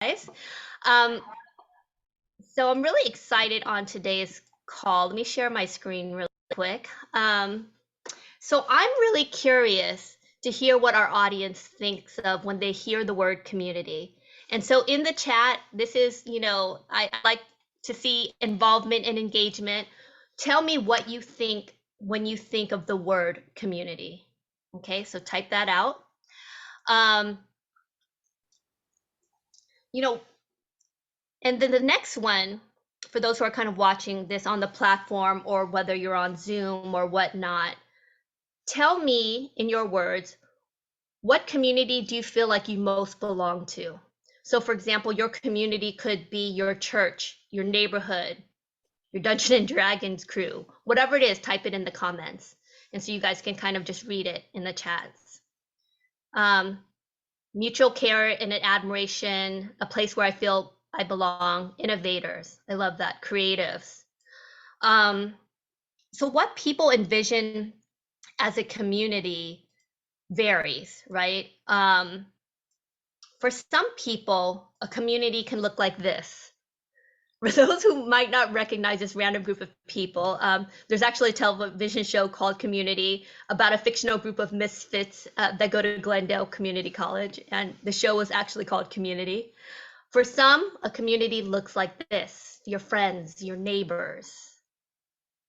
Guys. Um, so I'm really excited on today's call. Let me share my screen really quick. So I'm really curious to hear what our audience thinks of when they hear the word community. And so in the chat, this is, I like to see involvement and engagement. Tell me what you think when you think of the word community. Okay, so type that out. Um, you know, And then the next one, for those who are kind of watching this on the platform or whether you're on Zoom or whatnot, tell me in your words, what community do you feel like you most belong to? So, for example, your community could be your church, your neighborhood, your Dungeons and Dragons crew, whatever it is, type it in the comments. And so you guys can kind of just read it in the chats. Mutual care and admiration, a place where I feel I belong, innovators. I love that. Creatives. So what people envision as a community varies, right? For some people, a community can look like this. For those who might not recognize this random group of people, there's actually a television show called Community about a fictional group of misfits that go to Glendale Community College, and the show was actually called Community. For some, a community looks like this: your friends, your neighbors,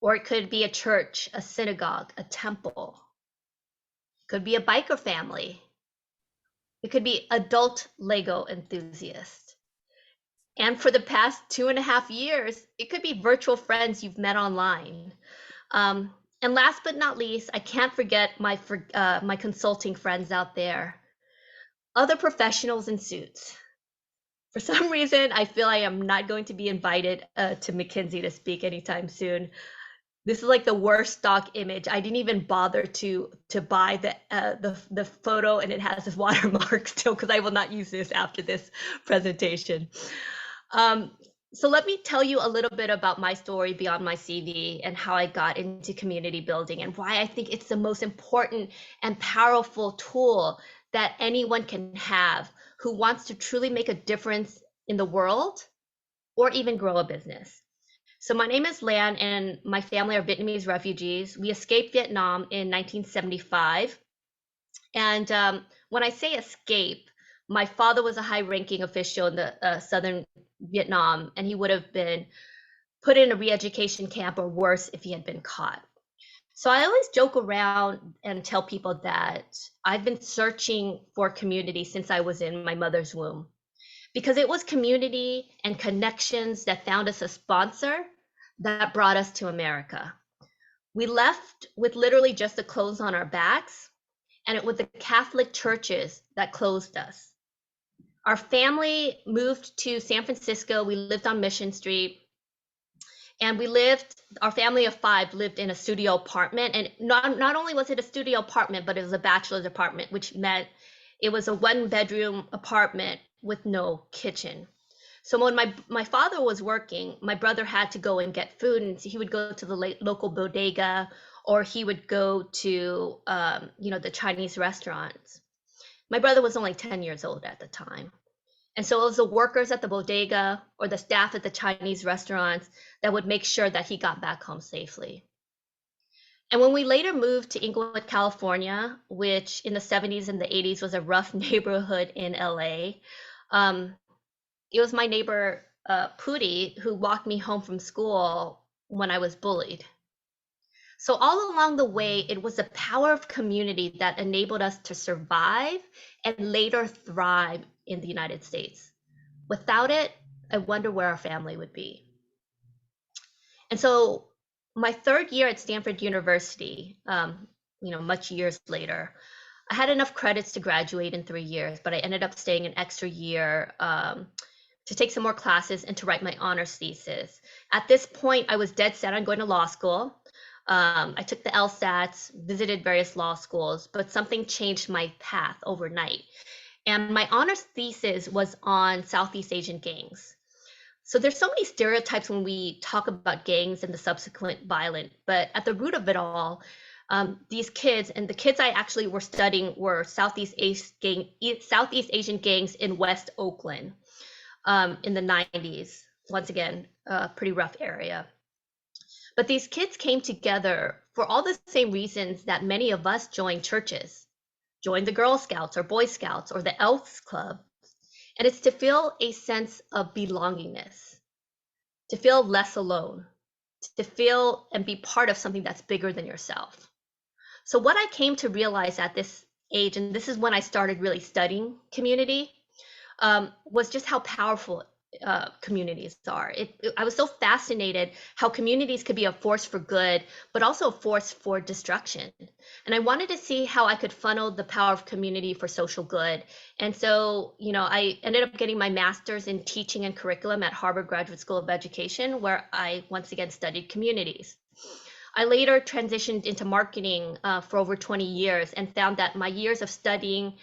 or it could be a church, a synagogue, a temple. It could be a biker family. It could be adult Lego enthusiasts. And for the past 2.5 years, it could be virtual friends you've met online. And last but not least, I can't forget my consulting friends out there, other professionals in suits. For some reason, I feel I am not going to be invited to McKinsey to speak anytime soon. This is like the worst stock image. I didn't even bother to buy the photo, and it has this watermark still because I will not use this after this presentation. So let me tell you a little bit about my story beyond my CV and how I got into community building and why I think it's the most important and powerful tool that anyone can have who wants to truly make a difference in the world or even grow a business. So my name is Lan, and my family are Vietnamese refugees. We escaped Vietnam in 1975. And when I say escape, my father was a high-ranking official in the southern Vietnam, and he would have been put in a re-education camp or worse if he had been caught. So I always joke around and tell people that I've been searching for community since I was in my mother's womb, because it was community and connections that found us a sponsor that brought us to America. We left with literally just the clothes on our backs, and it was the Catholic churches that closed us. Our family moved to San Francisco. We lived on Mission Street, and our family of 5 lived in a studio apartment. And not only was it a studio apartment, but it was a bachelor's apartment, which meant it was a 1-bedroom apartment with no kitchen. So when my father was working, my brother had to go and get food, and he would go to the local bodega, or he would go to the Chinese restaurants. My brother was only 10 years old at the time. And so it was the workers at the bodega or the staff at the Chinese restaurants that would make sure that he got back home safely. And when we later moved to Inglewood, California, which in the 70s and the 80s was a rough neighborhood in LA, it was my neighbor, Pootie, who walked me home from school when I was bullied. So all along the way, it was the power of community that enabled us to survive and later thrive in the United States. Without it, I wonder where our family would be. And so my 3rd year at Stanford University, much years later, I had enough credits to graduate in 3 years, but I ended up staying an extra year to take some more classes and to write my honors thesis. At this point, I was dead set on going to law school. I took the LSATs, visited various law schools, but something changed my path overnight. And my honors thesis was on Southeast Asian gangs. So there's so many stereotypes when we talk about gangs and the subsequent violence, but at the root of it all, these kids, and the kids I actually were studying were Southeast Asian gangs in West Oakland. in the 90s. Once again, a pretty rough area. But these kids came together for all the same reasons that many of us join churches, join the Girl Scouts or Boy Scouts or the Elks Club. And it's to feel a sense of belongingness, to feel less alone, to feel and be part of something that's bigger than yourself. So what I came to realize at this age, and this is when I started really studying community, was just how powerful communities are. I was so fascinated how communities could be a force for good, but also a force for destruction. And I wanted to see how I could funnel the power of community for social good. And so, I ended up getting my master's in teaching and curriculum at Harvard Graduate School of Education, where I once again studied communities. I later transitioned into marketing for over 20 years and found that my years of studying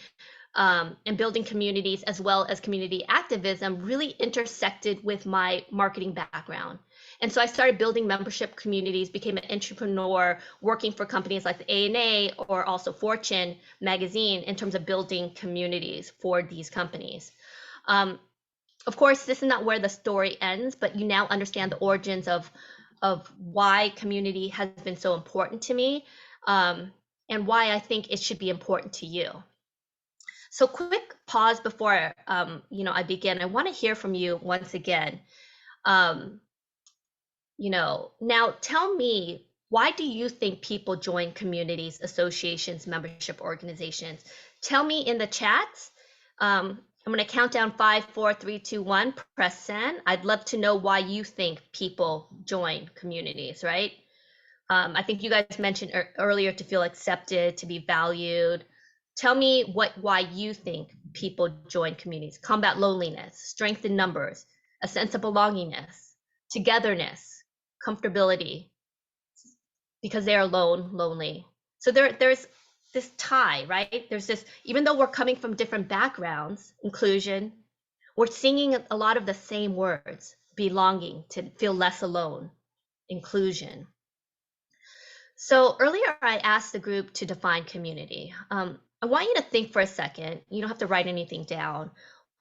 and building communities as well as community activism really intersected with my marketing background. And so I started building membership communities, became an entrepreneur, working for companies like the ANA or also Fortune magazine in terms of building communities for these companies. Of course, this is not where the story ends, but you now understand the origins of why community has been so important to me, and why I think it should be important to you. So quick pause before I begin. I want to hear from you once again. Now tell me, why do you think people join communities, associations, membership organizations? Tell me in the chats. I'm going to count down 5, 4, 3, 2, 1. Press send. I'd love to know why you think people join communities, right? I think you guys mentioned earlier to feel accepted, to be valued. Tell me why you think people join communities. Combat loneliness, strength in numbers, a sense of belongingness, togetherness, comfortability, because they are lonely. So there's this tie, right? There's this, even though we're coming from different backgrounds, inclusion, we're singing a lot of the same words: belonging, to feel less alone, inclusion. So earlier I asked the group to define community. I want you to think for a second. You don't have to write anything down.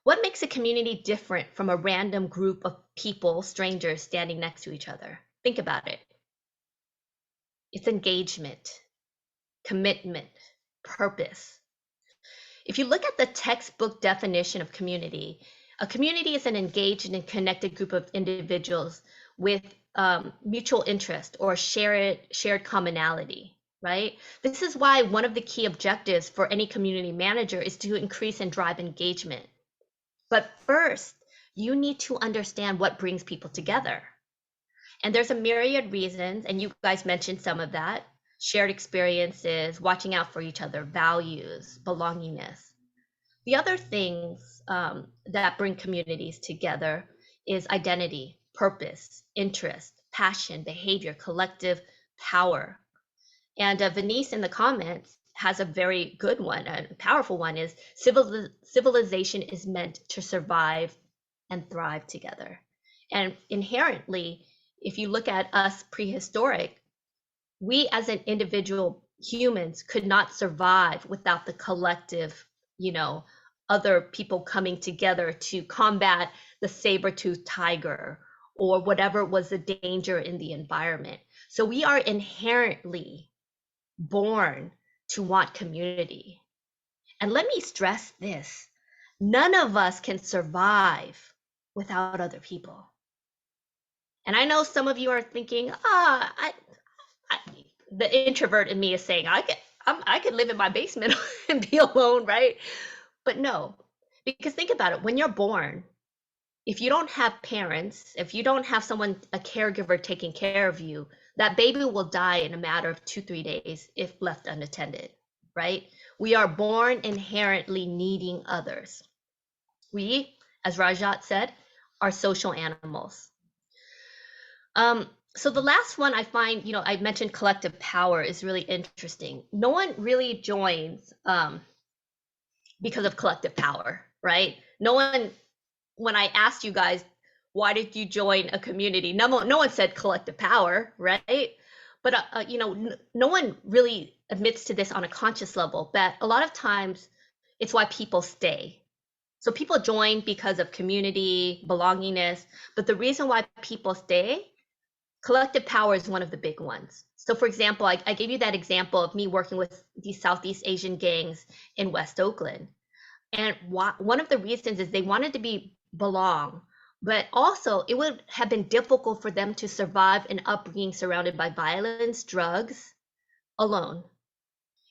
What makes a community different from a random group of people, strangers, standing next to each other? Think about it. It's engagement, commitment, purpose. If you look at the textbook definition of community, a community is an engaged and connected group of individuals with mutual interest or shared commonality, right? This is why one of the key objectives for any community manager is to increase and drive engagement. But first, you need to understand what brings people together. And there's a myriad reasons, and you guys mentioned some of that: shared experiences, watching out for each other, values, belongingness. The other things that bring communities together is identity, purpose, interest, passion, behavior, collective power. And Venice in the comments has a very good one, a powerful one, is civilization is meant to survive and thrive together. And inherently, if you look at us prehistoric, we as an individual humans could not survive without the collective, other people coming together to combat the saber-toothed tiger or whatever was the danger in the environment. So we are inherently born to want community. And let me stress this: none of us can survive without other people. And I know some of you are thinking, the introvert in me is saying, I could live in my basement and be alone, right? But no, because think about it. When you're born, if you don't have parents, if you don't have someone, a caregiver taking care of you, that baby will die in a matter of 2-3 days if left unattended, right? We are born inherently needing others. We, as Rajat said, are social animals. So the last one I find, I mentioned collective power, is really interesting. No one really joins because of collective power, right? No one, when I asked you guys, why did you join a community? No one said collective power, right? But no one really admits to this on a conscious level, but a lot of times it's why people stay. So people join because of community, belongingness, but the reason why people stay, collective power is one of the big ones. So for example, I gave you that example of me working with these Southeast Asian gangs in West Oakland. And one of the reasons is they wanted to belong, but also it would have been difficult for them to survive an upbringing surrounded by violence, drugs, alone.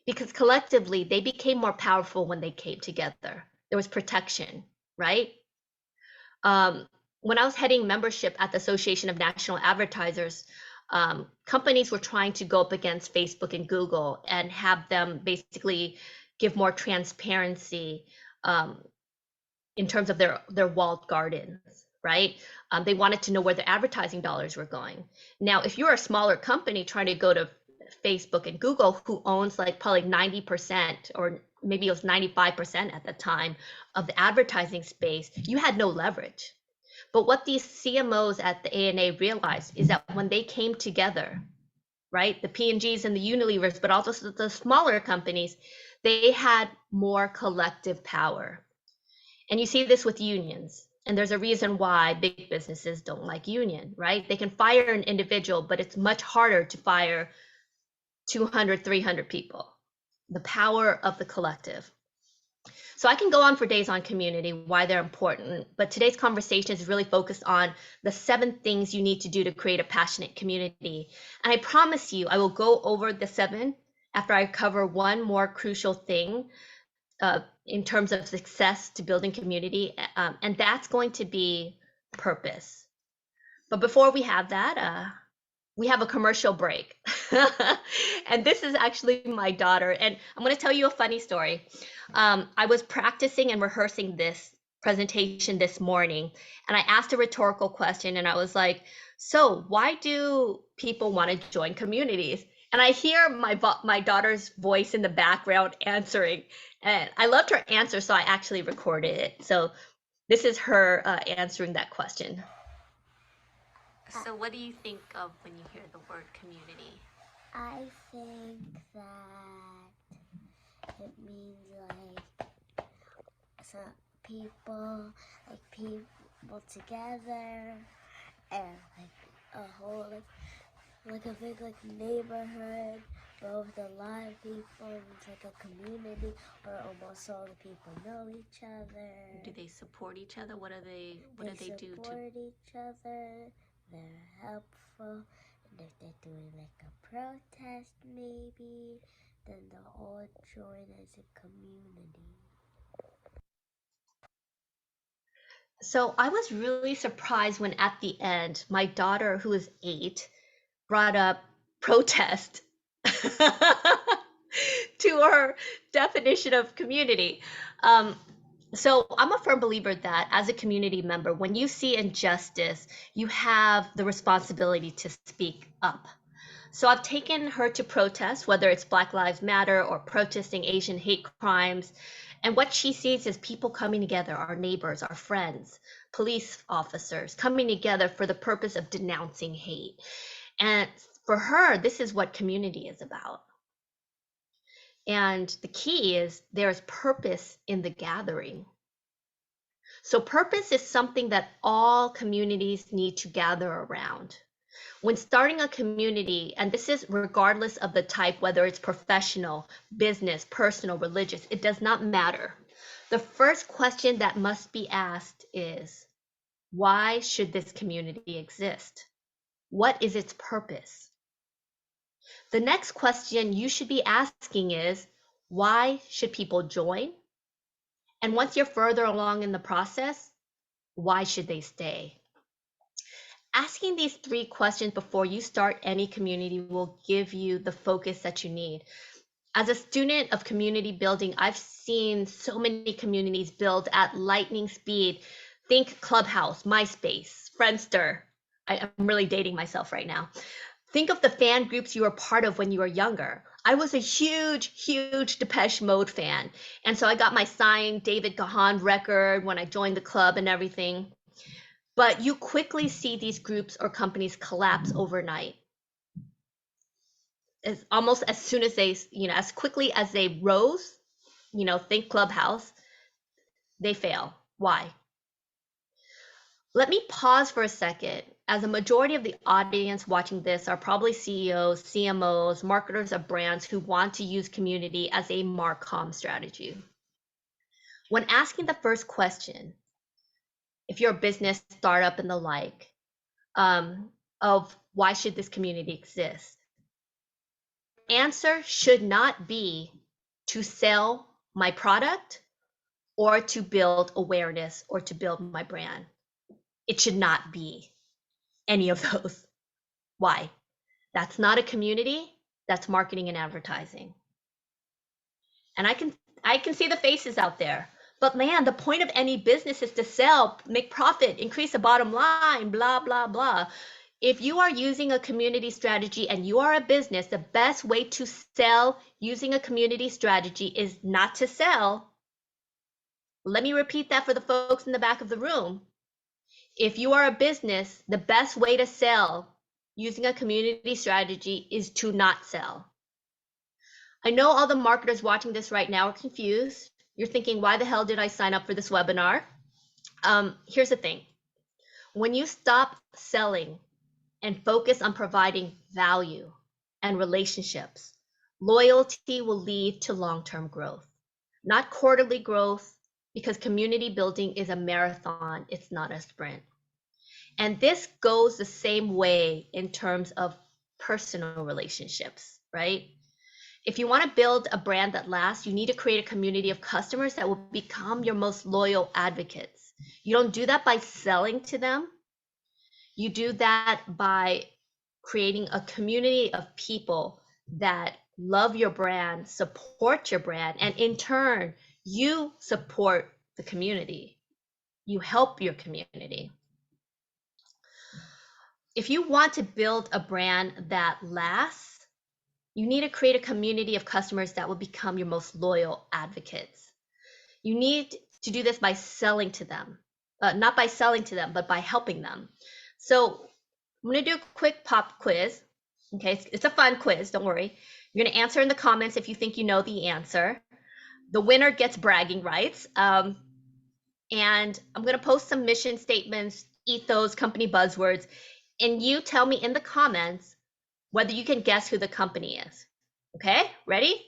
Because collectively, they became more powerful when they came together. There was protection, right? When I was heading membership at the Association of National Advertisers, companies were trying to go up against Facebook and Google and have them basically give more transparency in terms of their walled gardens, right? They wanted to know where the advertising dollars were going. Now, if you're a smaller company trying to go to Facebook and Google, who owns like probably 90%, or maybe it was 95% at the time of the advertising space, you had no leverage. But what these CMOs at the ANA realized is that when they came together, right, the P&Gs and the Unilevers, but also the smaller companies, they had more collective power. And you see this with unions. And there's a reason why big businesses don't like union, right? They can fire an individual, but it's much harder to fire 200, 300 people. The power of the collective. So I can go on for days on community, why they're important, but today's conversation is really focused on the 7 things you need to do to create a passionate community. And I promise you, I will go over the 7 after I cover one more crucial thing in terms of success to building community, and that's going to be purpose. But before we have that, we have a commercial break. And this is actually my daughter. And I'm going to tell you a funny story. I was practicing and rehearsing this presentation this morning, and I asked a rhetorical question, and I was like, so why do people want to join communities? And I hear my daughter's voice in the background answering, and I loved her answer, so I actually recorded it. So this is her answering that question. So what do you think of when you hear the word community? I think that it means like some people together, and like a whole like a big like neighborhood, but with a lot of people. It's like a community where almost all the people know each other. Do they support each other? What do they do? They support each other. They're helpful. And if they're doing like a protest maybe, then they'll all join as a community. So I was really surprised when at the end, my daughter, who is 8, brought up protest to her definition of community. So I'm a firm believer that as a community member, when you see injustice, you have the responsibility to speak up. So I've taken her to protest, whether it's Black Lives Matter or protesting Asian hate crimes. And what she sees is people coming together, our neighbors, our friends, police officers coming together for the purpose of denouncing hate. And for her, this is what community is about. And the key is there's purpose in the gathering. So purpose is something that all communities need to gather around. When starting a community, and this is regardless of the type, whether it's professional, business, personal, religious, it does not matter. The first question that must be asked is, why should this community exist? What is its purpose? The next question you should be asking is, why should people join? And once you're further along in the process, why should they stay? Asking these 3 questions before you start any community will give you the focus that you need. As a student of community building, I've seen so many communities build at lightning speed. Think Clubhouse, MySpace, Friendster. I'm really dating myself right now. Think of the fan groups you were part of when you were younger. I was a huge Depeche Mode fan. And so I got my signed David Gahan record when I joined the club and everything. But you quickly see these groups or companies collapse overnight. It's almost as soon as they, as quickly as they rose, think Clubhouse, they fail. Why? Let me pause for a second, as a majority of the audience watching this are probably CEOs, CMOs, marketers of brands who want to use community as a marcom strategy. When asking the first question, if you're a business, startup, and the like, of why should this community exist? Answer should not be to sell my product or to build awareness or to build my brand. It should not be any of those. Why? That's not a community, that's marketing and advertising. And I can see the faces out there. But man, the point of any business is to sell, make profit, increase the bottom line, blah, blah, blah. If you are using a community strategy and you are a business, the best way to sell using a community strategy is not to sell. Let me repeat that for the folks in the back of the room. If you are a business, the best way to sell using a community strategy is to not sell. I know all the marketers watching this right now are confused. You're thinking, why the hell did I sign up for this webinar? Here's the thing. When you stop selling and focus on providing value and relationships, loyalty will lead to long-term growth, not quarterly growth, because community building is a marathon, it's not a sprint. And this goes the same way in terms of personal relationships, right? If you want to build a brand that lasts, you need to create a community of customers that will become your most loyal advocates. You don't do that by selling to them. You do that by creating a community of people that love your brand, support your brand, and in turn, you support the community. You help your community. If you want to build a brand that lasts, you need to create a community of customers that will become your most loyal advocates. You need to do this by selling to them, not by selling to them, but by helping them. So I'm going to do a quick pop quiz. Okay, it's a fun quiz, don't worry. You're going to answer in the comments if you think you know the answer. The winner gets bragging rights. And I'm going to post some mission statements, ethos, company buzzwords, and you tell me in the comments whether you can guess who the company is. Okay, ready?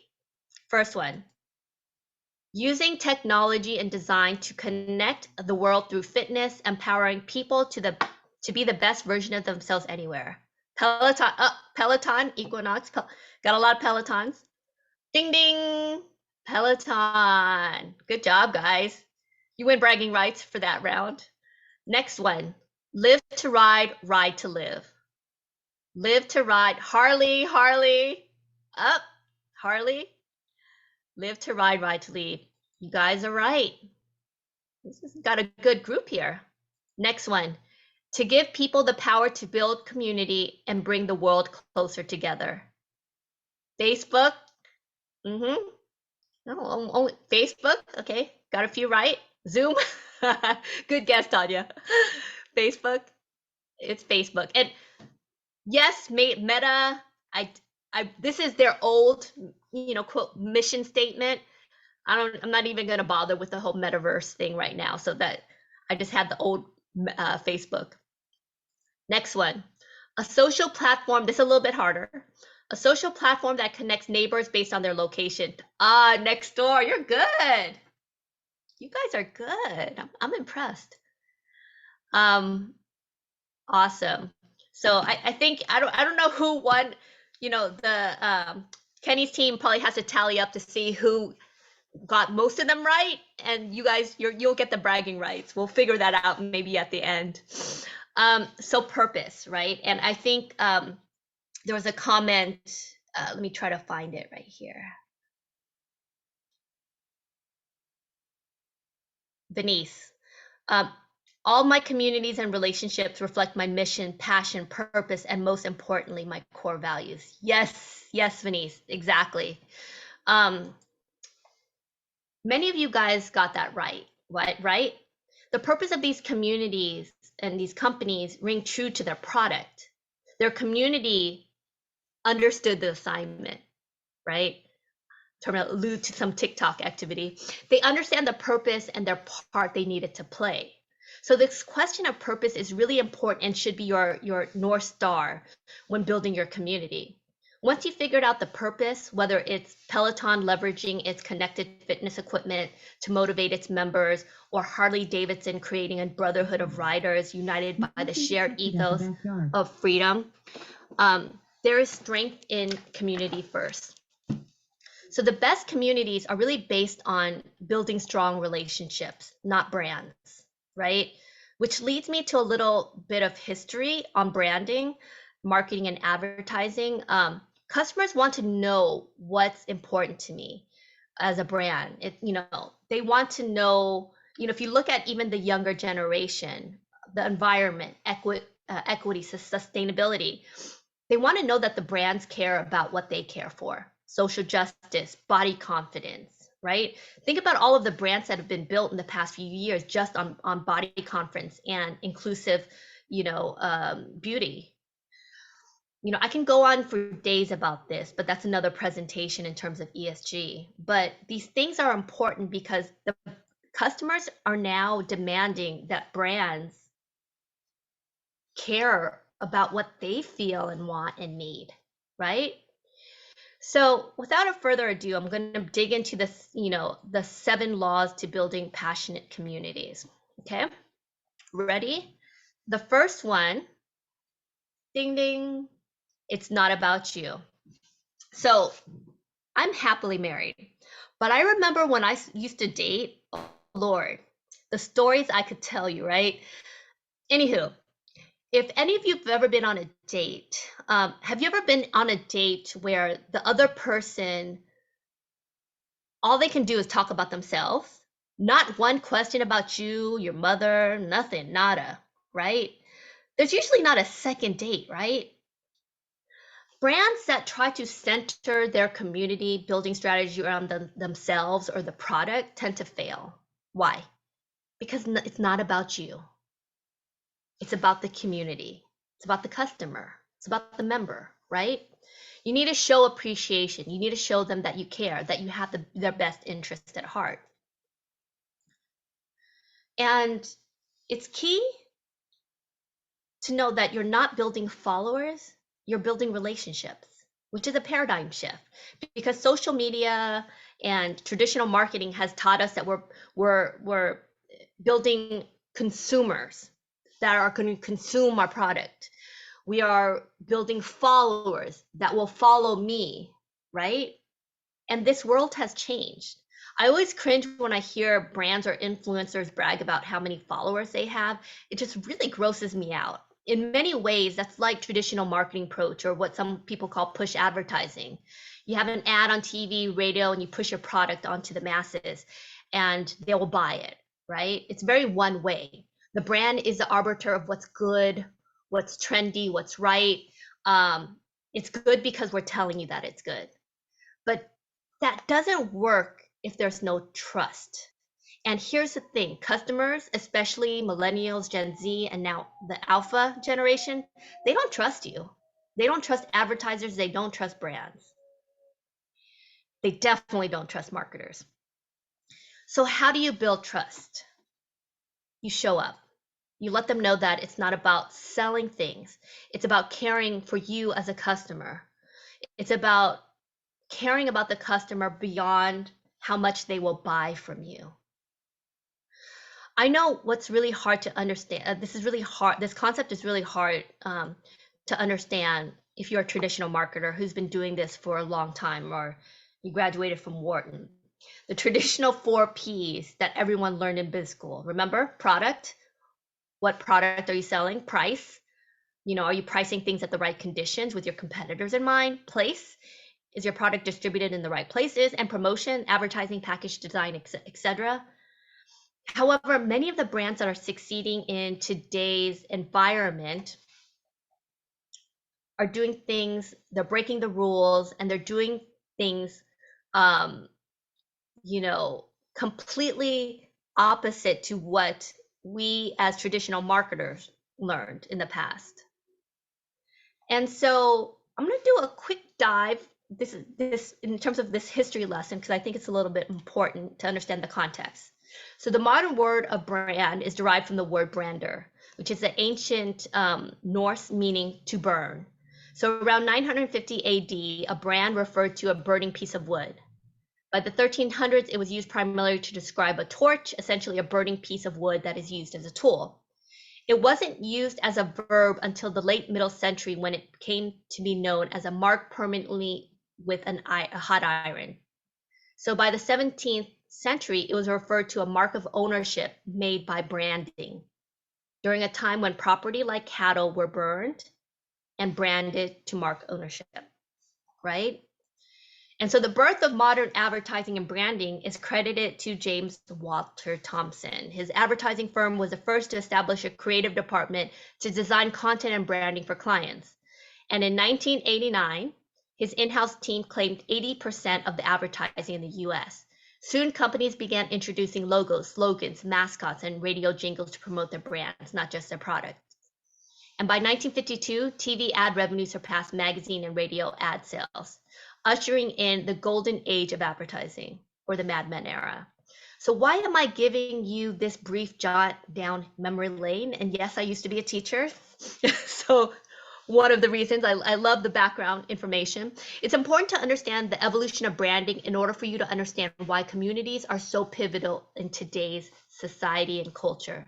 First one. Using technology and design to connect the world through fitness, empowering people to be the best version of themselves anywhere. Peloton, Peloton, Equinox, got a lot of Pelotons. Ding, ding, Peloton. Good job, guys. You win bragging rights for that round. Next one, live to ride, ride to live. Live to ride, Harley, up, Harley. Live to ride, ride to lead. You guys are right. This has got a good group here. Next one, to give people the power to build community and bring the world closer together. Facebook, no, only Facebook, okay, got a few right. Zoom, good guess, Tanya. Facebook, it's Facebook. And yes, Meta, this is their old, quote, mission statement. I'm not even going to bother with the whole metaverse thing right now. So that I just had the old Facebook. Next one, a social platform. This is a little bit harder. A social platform that connects neighbors based on their location. Next door. You're good. You guys are good. I'm impressed. Awesome. So I think I don't know who won. The Kenny's team probably has to tally up to see who got most of them right, and you guys you'll get the bragging rights. We'll figure that out maybe at the end. So purpose, right? And I think there was a comment, let me try to find it right here. Denise, all my communities and relationships reflect my mission, passion, purpose, and most importantly, my core values. Yes, Denise, exactly. Many of you guys got that right? The purpose of these communities and these companies ring true to their product. Their community understood the assignment, right? to allude to some TikTok activity. They understand the purpose and their part they needed to play. So this question of purpose is really important and should be your North Star when building your community. Once you figured out the purpose, whether it's Peloton leveraging its connected fitness equipment to motivate its members, or Harley Davidson creating a brotherhood of riders united by the shared ethos of freedom, there is strength in community first. So the best communities are really based on building strong relationships, not brands, right? Which leads me to a little bit of history on branding, marketing, and advertising. Customers want to know what's important to me as a brand. They want to know, if you look at even the younger generation, the environment, equity, sustainability, they want to know that the brands care about what they care for: social justice, body confidence, right? Think about all of the brands that have been built in the past few years just on body confidence and inclusive, beauty. I can go on for days about this, but that's another presentation in terms of ESG. But these things are important because the customers are now demanding that brands care about what they feel and want and need, right? So without a further ado, I'm going to dig into this, the 7 laws to building passionate communities. Okay, ready? The first one, ding, ding, it's not about you. So I'm happily married, but I remember when I used to date, oh Lord, the stories I could tell you, right? Anywho, if any of you have ever been on a date, have you ever been on a date where the other person, all they can do is talk about themselves? Not one question about you, your mother, nothing, nada, right? There's usually not a second date, right? Brands that try to center their community building strategy around themselves or the product tend to fail. Why? Because it's not about you. It's about the community. It's about the customer. It's about the member, right? You need to show appreciation. You need to show them that you care, that you have their best interest at heart. And it's key to know that you're not building followers, you're building relationships, which is a paradigm shift, because social media and traditional marketing has taught us that we're building consumers that are going to consume our product. We are building followers that will follow me, right? And this world has changed. I always cringe when I hear brands or influencers brag about how many followers they have. It just really grosses me out. In many ways, that's like traditional marketing approach, or what some people call push advertising. You have an ad on TV, radio, and you push your product onto the masses and they will buy it, right? It's very one way. The brand is the arbiter of what's good, what's trendy, what's right. It's good because we're telling you that it's good. But that doesn't work if there's no trust. And here's the thing: customers, especially millennials, Gen Z, and now the alpha generation, they don't trust you. They don't trust advertisers. They don't trust brands. They definitely don't trust marketers. So how do you build trust? You show up. You let them know that it's not about selling things. It's about caring for you as a customer. It's about caring about the customer beyond how much they will buy from you. I know what's really hard to understand. This is really hard. This concept is really hard to understand if you're a traditional marketer who's been doing this for a long time, or you graduated from Wharton. The traditional 4 Ps that everyone learned in biz school. Remember? Product. What product are you selling? Price. Are you pricing things at the right conditions with your competitors in mind? Place. Is your product distributed in the right places? And promotion, advertising, package design, etc. However, many of the brands that are succeeding in today's environment are doing things, they're breaking the rules, and they're doing things, completely opposite to what we as traditional marketers learned in the past. And so I'm going to do a quick dive this in terms of this history lesson, because I think it's a little bit important to understand the context. So the modern word of brand is derived from the word brander, which is the ancient Norse meaning to burn. So around 950 AD, a brand referred to a burning piece of wood. By the 1300s, it was used primarily to describe a torch, essentially a burning piece of wood that is used as a tool. It wasn't used as a verb until the late middle century, when it came to be known as a mark permanently with a hot iron. So by the 17th century, it was referred to a mark of ownership made by branding during a time when property like cattle were burned and branded to mark ownership, right? And so the birth of modern advertising and branding is credited to James Walter Thompson. His advertising firm was the first to establish a creative department to design content and branding for clients. And in 1989, his in-house team claimed 80% of the advertising in the US. Soon, companies began introducing logos, slogans, mascots, and radio jingles to promote their brands, not just their products. And by 1952, TV ad revenue surpassed magazine and radio ad sales, ushering in the golden age of advertising, or the Mad Men era. So why am I giving you this brief jot down memory lane? And yes, I used to be a teacher. So one of the reasons I love the background information. It's important to understand the evolution of branding in order for you to understand why communities are so pivotal in today's society and culture,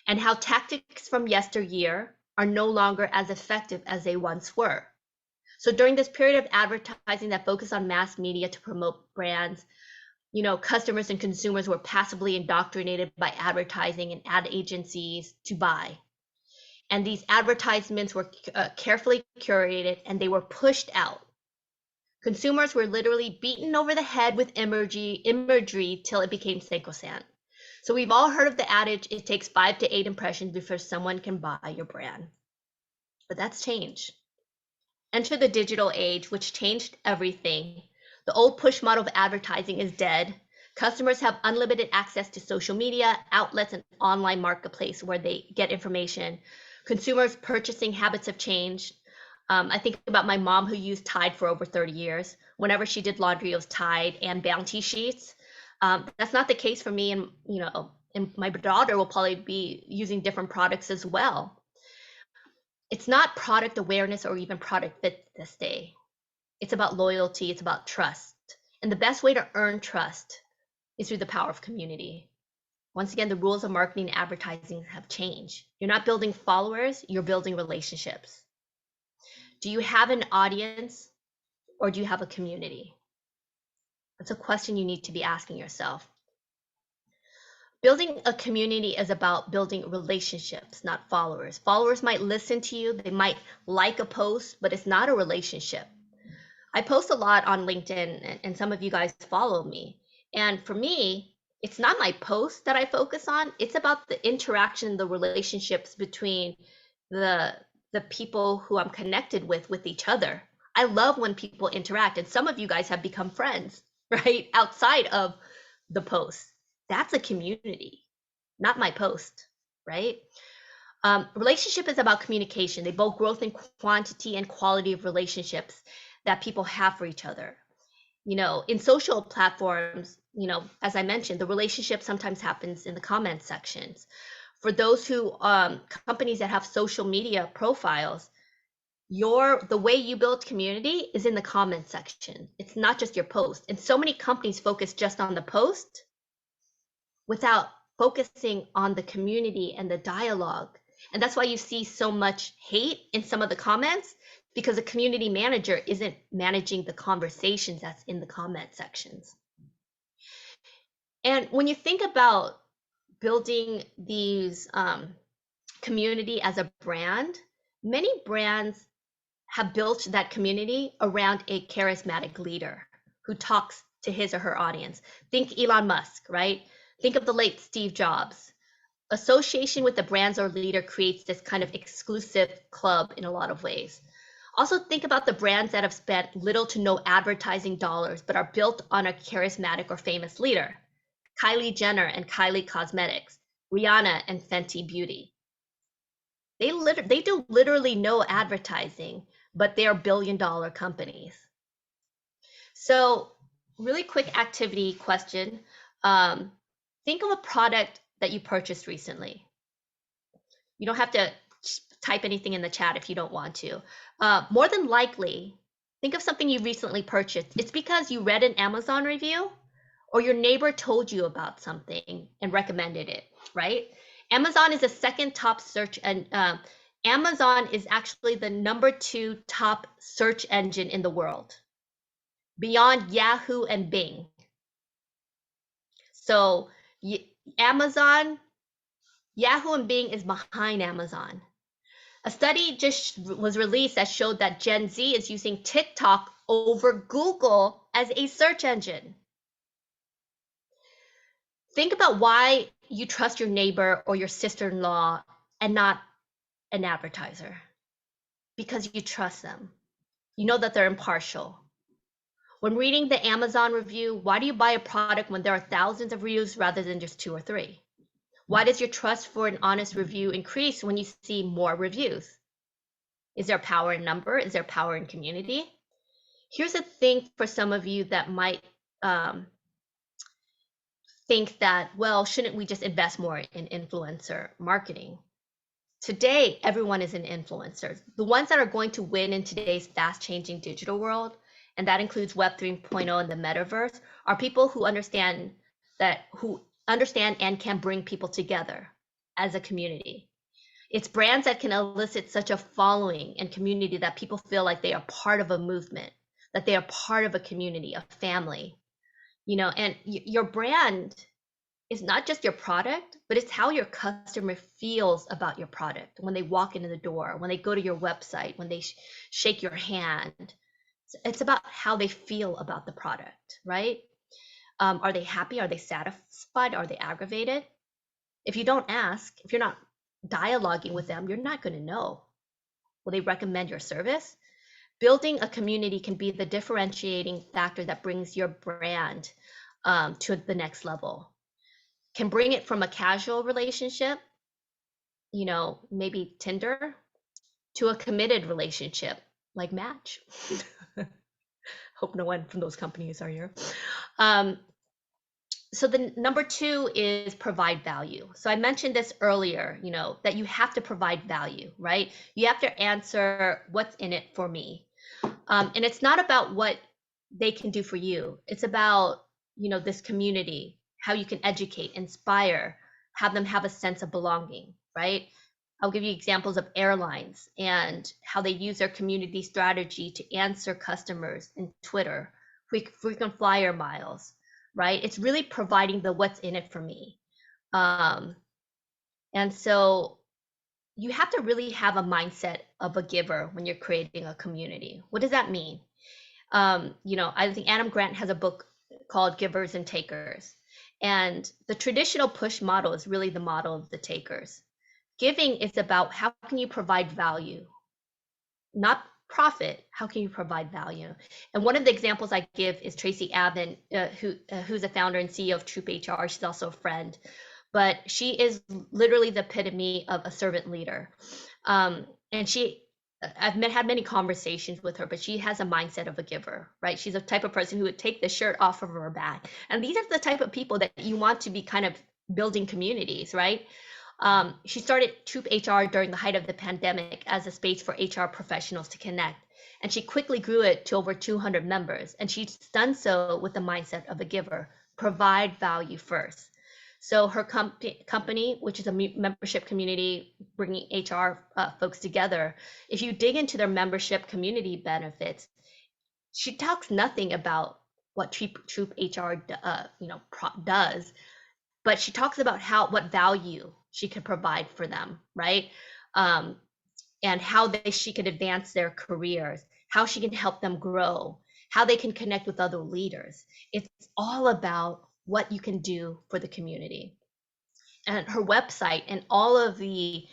and how tactics from yesteryear are no longer as effective as they once were. So during this period of advertising that focused on mass media to promote brands, customers and consumers were passively indoctrinated by advertising and ad agencies to buy. And these advertisements were carefully curated, and they were pushed out. Consumers were literally beaten over the head with imagery till it became sacrosanct. So we've all heard of the adage, it takes 5 to 8 impressions before someone can buy your brand. But that's changed. Enter the digital age, which changed everything. The old push model of advertising is dead. Customers have unlimited access to social media, outlets, and online marketplace where they get information. Consumers' purchasing habits have changed. I think about my mom, who used Tide for over 30 years. Whenever she did laundry, it was Tide and Bounty sheets. That's not the case for me, and my daughter will probably be using different products as well. It's not product awareness or even product fit this day. It's about loyalty, it's about trust. And the best way to earn trust is through the power of community. Once again, the rules of marketing and advertising have changed. You're not building followers, you're building relationships. Do you have an audience, or do you have a community? That's a question you need to be asking yourself. Building a community is about building relationships, not followers. Followers might listen to you, they might like a post, but it's not a relationship. I post a lot on LinkedIn, and some of you guys follow me. And for me, it's not my post that I focus on. It's about the interaction, the relationships between the people who I'm connected with each other. I love when people interact, and some of you guys have become friends, right? Outside of the post. That's a community, not my post, right? Relationship is about communication. They both growth in quantity and quality of relationships that people have for each other. In social platforms, as I mentioned, the relationship sometimes happens in the comment sections. For those who companies that have social media profiles, the way you build community is in the comment section. It's not just your post. And so many companies focus just on the post without focusing on the community and the dialogue. And that's why you see so much hate in some of the comments, because the community manager isn't managing the conversations that's in the comment sections. And when you think about building these community as a brand, many brands have built that community around a charismatic leader who talks to his or her audience. Think Elon Musk, right? Think of the late Steve Jobs. Association with the brands or leader creates this kind of exclusive club in a lot of ways. Also think about the brands that have spent little to no advertising dollars, but are built on a charismatic or famous leader. Kylie Jenner and Kylie Cosmetics, Rihanna and Fenty Beauty. They do literally no advertising, but they are billion-dollar companies. So really quick activity question. Think of a product that you purchased recently. You don't have to type anything in the chat if you don't want to. More than likely, think of something you recently purchased. It's because you read an Amazon review or your neighbor told you about something and recommended it, right? Amazon is the second top search, and Amazon is actually the #2 top search engine in the world, beyond Yahoo and Bing. So Amazon, Yahoo and Bing is behind Amazon. A study just was released that showed that Gen Z is using TikTok over Google as a search engine. Think about why you trust your neighbor or your sister-in-law and not an advertiser. Because you trust them. You know that they're impartial. When reading the Amazon review, why do you buy a product when there are thousands of reviews rather than just 2 or 3? Why does your trust for an honest review increase when you see more reviews? Is there power in number? Is there power in community? Here's a thing for some of you that might think that, well, shouldn't we just invest more in influencer marketing? Today, everyone is an influencer. The ones that are going to win in today's fast-changing digital world, and that includes Web 3.0 and the metaverse, are people who understand and can bring people together as a community. It's brands that can elicit such a following and community that people feel like they are part of a movement, that they are part of a community, a family, and your brand is not just your product, but it's how your customer feels about your product when they walk into the door, when they go to your website, when they shake your hand. It's about how they feel about the product, right? Are they happy? Are they satisfied? Are they aggravated? If you don't ask, if you're not dialoguing with them, you're not going to know. Will they recommend your service? Building a community can be the differentiating factor that brings your brand to the next level. Can bring it from a casual relationship, maybe Tinder, to a committed relationship like Match. Hope no one from those companies are here. So the number 2 is provide value. So I mentioned this earlier, that you have to provide value, right? You have to answer what's in it for me. And it's not about what they can do for you. It's about, this community, how you can educate, inspire, have them have a sense of belonging, right? I'll give you examples of airlines and how they use their community strategy to answer customers in Twitter, frequent flyer miles, right? It's really providing the what's in it for me. And so you have to really have a mindset of a giver when you're creating a community. What does that mean? I think Adam Grant has a book called Givers and Takers. And the traditional push model is really the model of the takers. Giving is about how can you provide value, not profit. How can you provide value? And one of the examples I give is Tracy Abbott, who's a founder and CEO of Troop HR. She's also a friend, but she is literally the epitome of a servant leader. And I've had many conversations with her, but she has a mindset of a giver, right? She's a type of person who would take the shirt off of her back. And these are the type of people that you want to be kind of building communities, right? She started Troop HR during the height of the pandemic as a space for HR professionals to connect. And she quickly grew it to over 200 members. And she's done so with the mindset of a giver, provide value first. So her company, which is a membership community bringing HR folks together, if you dig into their membership community benefits, she talks nothing about what Troop HR does, but she talks about what value she could provide for them, right? And how she could advance their careers, how she can help them grow, how they can connect with other leaders. It's all about what you can do for the community. And her website and all of the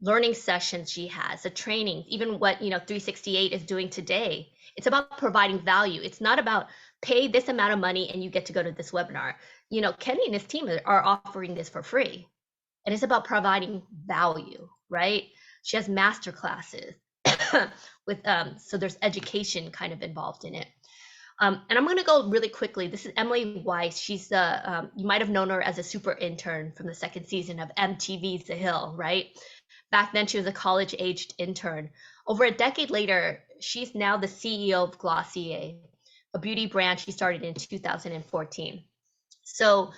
learning sessions she has, the training, even what 368 is doing today, it's about providing value. It's not about pay this amount of money and you get to go to this webinar. Kenny and his team are offering this for free, and it's about providing value, right? She has master classes with so there's education kind of involved in it. And I'm going to go really quickly. This is Emily Weiss. She's the, you might have known her as a super intern from the second season of MTV's The Hill, right? Back then, she was a college-aged intern. Over a decade later, she's now the CEO of Glossier, a beauty brand she started in 2014. So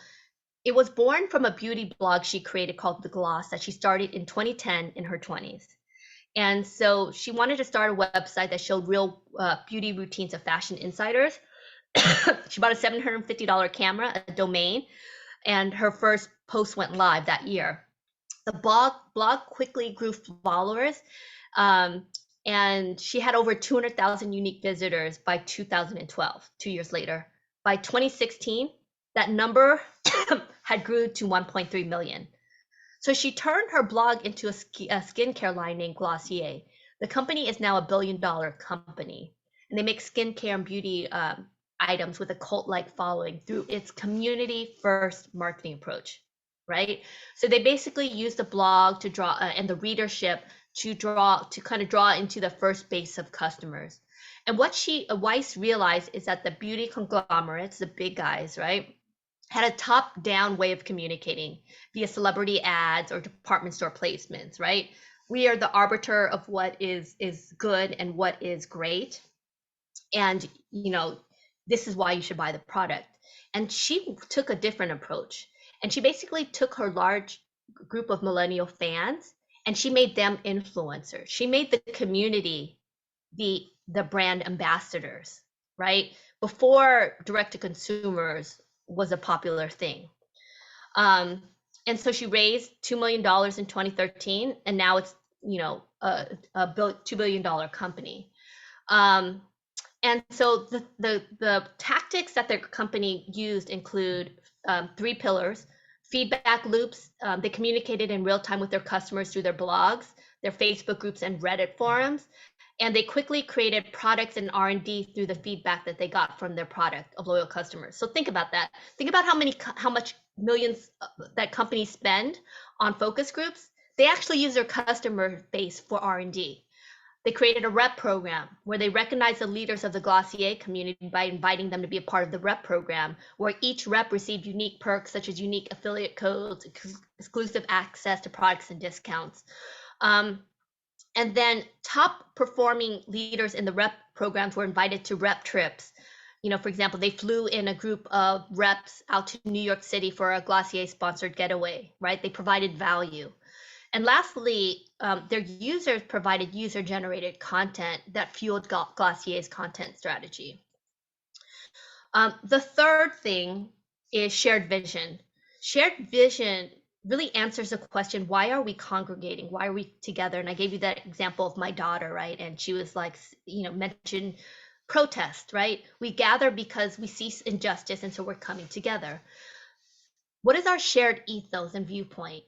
it was born from a beauty blog she created called The Gloss that she started in 2010 in her 20s. And so she wanted to start a website that showed real beauty routines of fashion insiders. She bought a $750 camera, a domain, and her first post went live that year. The blog quickly grew followers, um, and she had over 200,000 unique visitors by 2012, 2 years later. By 2016, that number had grew to 1.3 million. So she turned her blog into a skincare line named Glossier. The company is now a billion-dollar company, and they make skincare and beauty items with a cult-like following through its community-first marketing approach, right? So they basically use the blog to draw and the readership to kind of draw into the first base of customers. And what Weiss realized is that the beauty conglomerates, the big guys, right, had a top-down way of communicating via celebrity ads or department store placements, right? We are the arbiter of what is good and what is great. And, this is why you should buy the product. And she took a different approach. And she basically took her large group of millennial fans and she made them influencers. She made the community the brand ambassadors, right? Before direct to consumers was a popular thing. Um, and so she raised $2 million in 2013, and now it's, a $2 billion company. And so the tactics that their company used include 3 pillars: feedback loops. They communicated in real time with their customers through their blogs, their Facebook groups, and Reddit forums. And they quickly created products and R&D through the feedback that they got from their product of loyal customers. So think about that. Think about how much millions that companies spend on focus groups. They actually use their customer base for R&D. They created a rep program where they recognized the leaders of the Glossier community by inviting them to be a part of the rep program, where each rep received unique perks such as unique affiliate codes, exclusive access to products and discounts. And then top performing leaders in the rep programs were invited to rep trips. For example, they flew in a group of reps out to New York City for a Glossier sponsored getaway, right? They provided value. And lastly, their users provided user generated content that fueled Glossier's content strategy. The third thing is shared vision. Shared vision really answers the question, why are we congregating? Why are we together? And I gave you that example of my daughter, right? And she was like, mentioned protest, right? We gather because we see injustice, and so we're coming together. What is our shared ethos and viewpoint?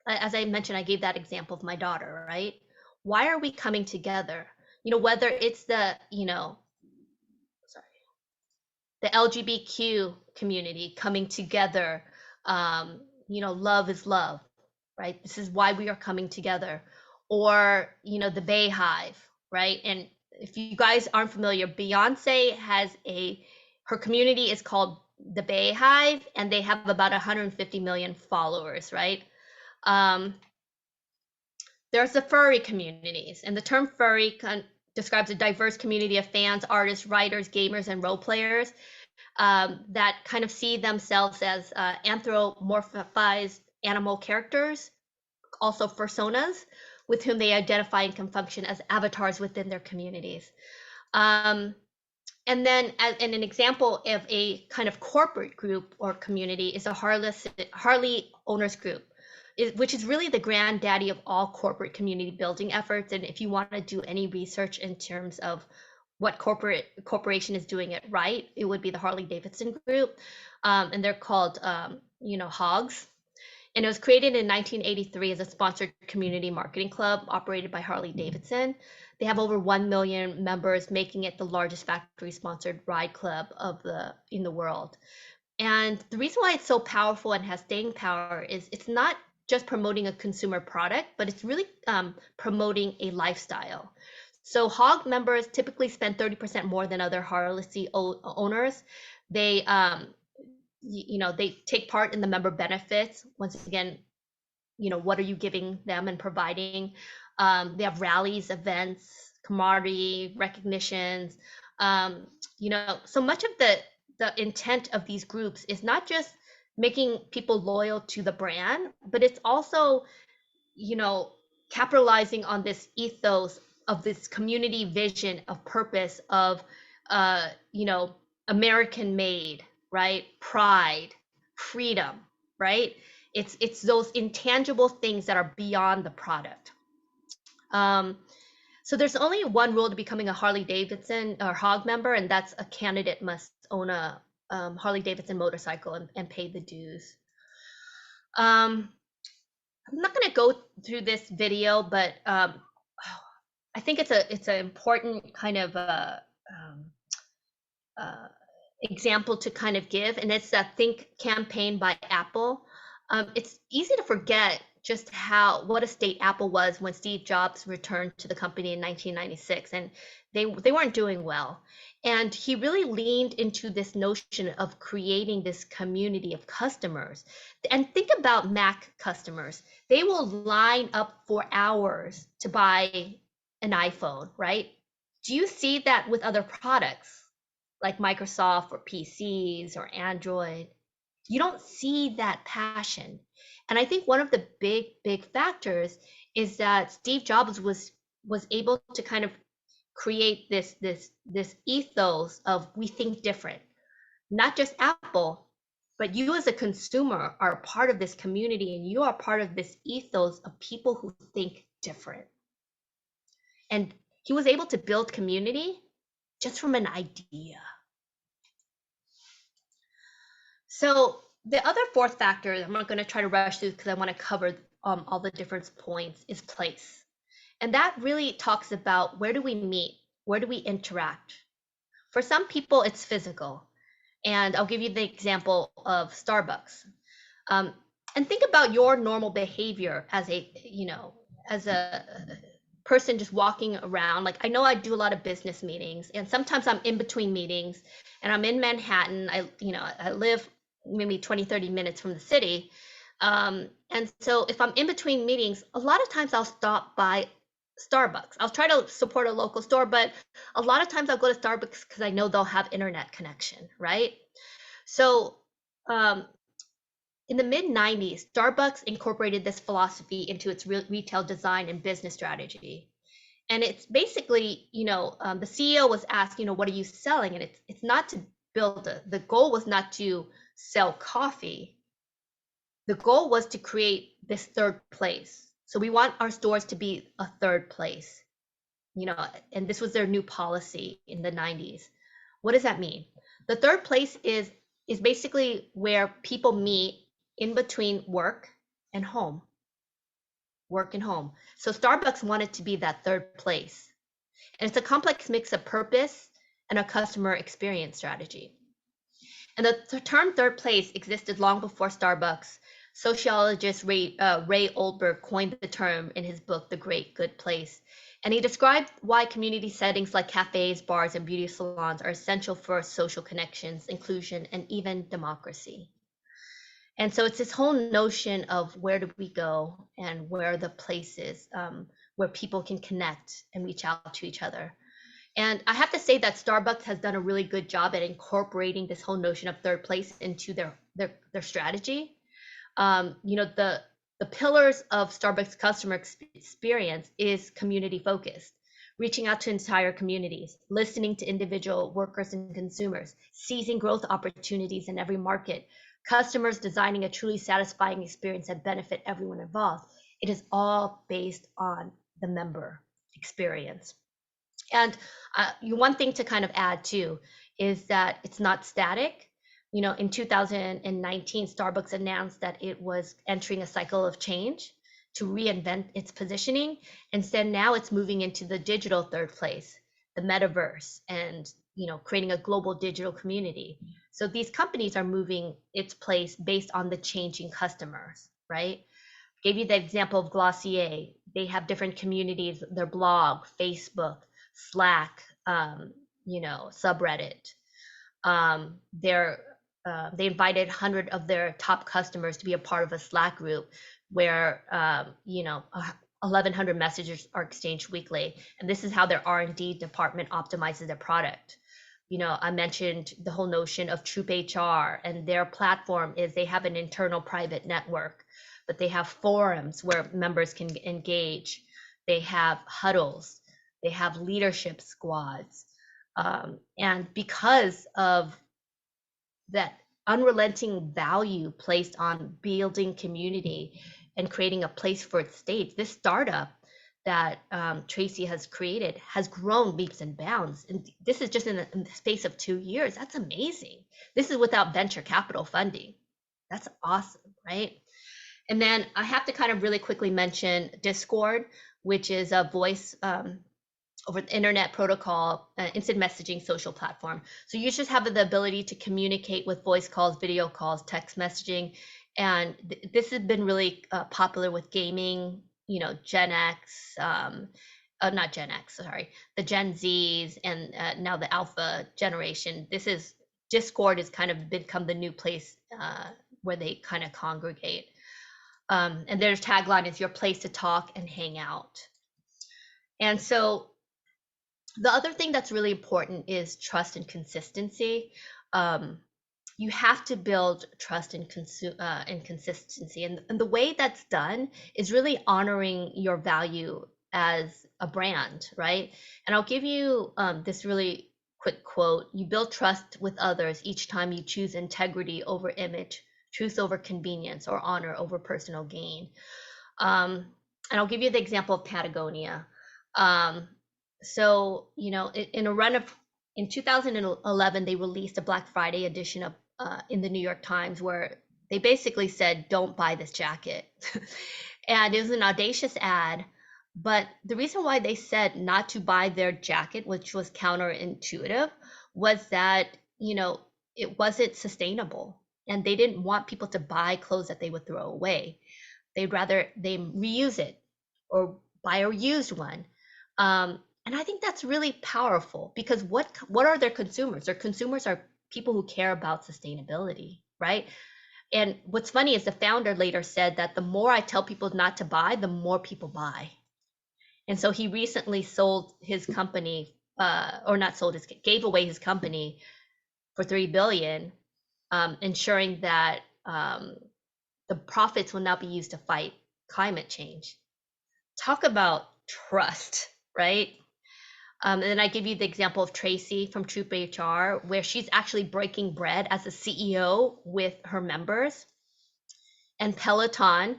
As I mentioned, I gave that example of my daughter, right? Why are we coming together? Whether it's the LGBTQ community coming together, love is love, right? This is why we are coming together. Or, the Bay Hive, right? And if you guys aren't familiar, Beyonce has her community is called the Bay Hive, and they have about 150 million followers, right? There's the furry communities, and the term furry describes a diverse community of fans, artists, writers, gamers, and role players that kind of see themselves as anthropomorphized animal characters, also personas, with whom they identify and can function as avatars within their communities. And then an example of a kind of corporate group or community is a Harley owners group, which is really the granddaddy of all corporate community building efforts. And if you want to do any research in terms of what corporation is doing it right, it would be the Harley Davidson group. And they're called, HOGS. And it was created in 1983 as a sponsored community marketing club operated by Harley Davidson. They have over 1 million members, making it the largest factory-sponsored ride club in the world. And the reason why it's so powerful and has staying power is it's not just promoting a consumer product, but it's really promoting a lifestyle. So Hog members typically spend 30% more than other Harley owners. They, they take part in the member benefits. Once again, what are you giving them and providing? They have rallies, events, camaraderie, recognitions. So much of the intent of these groups is not just making people loyal to the brand, but it's also, capitalizing on this ethos of this community vision of purpose of, uh, you know, American made, right? Pride, freedom, right? It's those intangible things that are beyond the product. So there's only one rule to becoming a Harley Davidson or Hog member, and that's a candidate must own a Harley Davidson motorcycle and pay the dues. I'm not going to go through this video, but I think it's an important kind of uh, example to kind of give, and it's that Think campaign by Apple. It's easy to forget just what a state Apple was when Steve Jobs returned to the company in 1996, and they weren't doing well. And he really leaned into this notion of creating this community of customers. And think about Mac customers. They will line up for hours to buy an iPhone, right? Do you see that with other products like Microsoft or PCs or Android? You don't see that passion. And I think one of the big factors is that Steve Jobs was able to kind of create this ethos of we think different. Not just Apple, but you as a consumer are part of this community, and you are part of this ethos of people who think different. And he was able to build community just from an idea. So the other fourth factor, I'm not going to try to rush through because I want to cover all the different points, is place. And that really talks about where do we meet? Where do we interact? For some people, it's physical. And I'll give you the example of Starbucks. And think about your normal behavior as a person just walking around. Like, I know I do a lot of business meetings, and sometimes I'm in between meetings, and I'm in Manhattan. I live maybe 20-30 minutes from the city. And so if I'm in between meetings, a lot of times I'll stop by Starbucks. I'll try to support a local store, but a lot of times I'll go to Starbucks because I know they'll have internet connection, right? So in the mid 90s, Starbucks incorporated this philosophy into its retail design and business strategy. And it's basically, the CEO was asked, what are you selling? And it's not to build the goal was not to sell coffee. The goal was to create this third place. So we want our stores to be a third place, and this was their new policy in the 90s. What does that mean? The third place is basically where people meet in between work and home. Work and home. So Starbucks wanted to be that third place. And it's a complex mix of purpose and a customer experience strategy. And the term third place existed long before Starbucks. Sociologist Ray Olberg coined the term in his book, The Great Good Place. And he described why community settings like cafes, bars, and beauty salons are essential for social connections, inclusion, and even democracy. And so it's this whole notion of where do we go and where are the places where people can connect and reach out to each other. And I have to say that Starbucks has done a really good job at incorporating this whole notion of third place into their strategy. The pillars of Starbucks customer experience is community focused, reaching out to entire communities, listening to individual workers and consumers, seizing growth opportunities in every market, customers designing a truly satisfying experience that benefit everyone involved. It is all based on the member experience. And one thing to kind of add too is that it's not static. In 2019, Starbucks announced that it was entering a cycle of change to reinvent its positioning. Instead, now it's moving into the digital third place, the metaverse, and creating a global digital community. So these companies are moving its place based on the changing customers, right? Gave you the example of Glossier. They have different communities, their blog, Facebook, Slack, subreddit. They invited 100 of their top customers to be a part of a Slack group where 1,100 messages are exchanged weekly, and this is how their R&D department optimizes their product. I mentioned the whole notion of Troop HR, and their platform is they have an internal private network, but they have forums where members can engage. They have huddles. They have leadership squads. And because of that unrelenting value placed on building community and creating a place for its stage, this startup that Tracy has created has grown leaps and bounds. And this is just in the space of 2 years. That's amazing. This is without venture capital funding. That's awesome, right? And then I have to kind of really quickly mention Discord, which is a voice over the internet protocol, instant messaging social platform. So you just have the ability to communicate with voice calls, video calls, text messaging. And this has been really popular with gaming, Gen X, not Gen X, sorry, the Gen Zs, and now the Alpha generation. Discord has kind of become the new place where they kind of congregate. And their tagline is your place to talk and hang out. And so the other thing that's really important is trust and consistency. You have to build trust and consistency. And the way that's done is really honoring your value as a brand, right? And I'll give you this really quick quote. You build trust with others each time you choose integrity over image, truth over convenience, or honor over personal gain. And I'll give you the example of Patagonia. So, in a run of, in 2011, they released a Black Friday edition of in the New York Times where they basically said, don't buy this jacket. And it was an audacious ad. But the reason why they said not to buy their jacket, which was counterintuitive, was that, it wasn't sustainable. And they didn't want people to buy clothes that they would throw away. They'd rather they reuse it or buy a used one. And I think that's really powerful because what are their consumers? Their consumers are people who care about sustainability, right? And what's funny is the founder later said that the more I tell people not to buy, the more people buy. And so he recently sold his company, or not sold his, gave away his company for $3 billion, ensuring that the profits will now be used to fight climate change. Talk about trust, right? And then I give you the example of Tracy from Troop HR, where she's actually breaking bread as a CEO with her members. And Peloton,